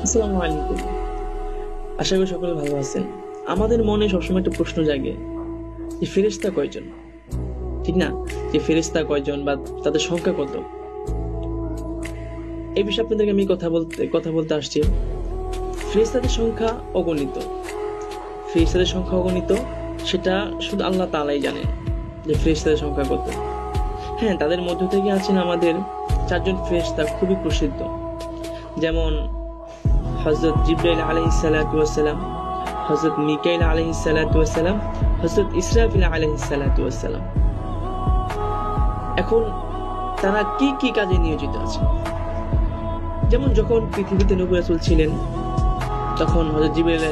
আসসালামু আলাইকুম। আশা করি সকলে ভালো আছেন। আমাদের মনে সবসময় একটা প্রশ্ন জাগে যে ফেরেশতা কয়জন, ঠিক না? যে ফেরেশতা কয়জন বা তাদের সংখ্যা কত? এই বিষয়ে আপনাদেরকে আমি কথা বলতে আসছি। ফেরেশতাদের সংখ্যা অগণিত। ফেরেশতাদের সংখ্যা অগণিত, সেটা শুধু আল্লাহ তাআলাই জানেন যে ফেরেশতাদের সংখ্যা কত। হ্যাঁ, তাদের মধ্য থেকে আছেন আমাদের চারজন ফেরেশতা খুবই প্রসিদ্ধ, যেমন হযরত জিবরাইল আলাইহিস সালাতু ওয়াস সালাম, হযরত মিকাইল আলাইহিস সালাতু ওয়াস সালাম, হযরত ইসরাফিল আলাইহিস সালাতু ওয়াস সালাম। এখন তারা কি কি কাজে নিয়োজিত আছে? যেমন যখন পৃথিবীতে নবী রাসূল ছিলেন, তখন হযরত জিবরাইল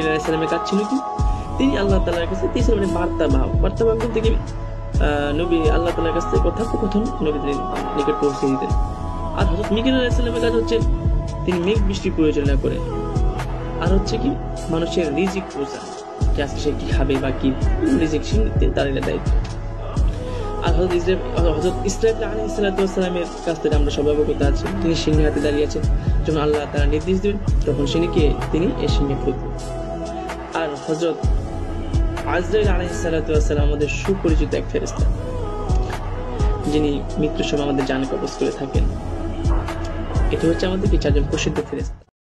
আলাইহিস সালামের কাজ ছিল কি? তিনি আল্লাহ তাআলার কাছে তিনি বার্তা বলতে কি নবী আল্লাহ তাআলার কাছ থেকে কথোপকথন নবীদের নিকট পৌঁছে দিতেন। আর হযরত মিকাইল আলাইহিস সালামের কাজ হচ্ছে তিনি মেঘ বৃষ্টি পরিচালনা করেন, আর হচ্ছে কি মানুষের রিজিক বোঝা, যে আজকে সে কি খাবে বা কি রিজিক তার দায়িত্ব। আর হযরত ইসরাফিল আলাইহিস সালাতু ওয়াস সালামের কাছ থেকে আমরা সবাই অবগত আছি, তিনি সিংহে হাতে দাঁড়িয়ে আছেন। যখন আল্লাহ তাআলা নির্দেশ দিবেন তখন তিনি এই সিংহে ফুঁকবেন। আর হযরত আজরাইল আলাইহিস সালাতু ওয়াস সালাম আমাদের সুপরিচিত এক ফেরেশতা, যিনি মৃত্যুর সময় আমাদের জান কবজ করে থাকেন। এটা হচ্ছে আমাদের কি চারজন প্রসিদ্ধ ফেরেশতা।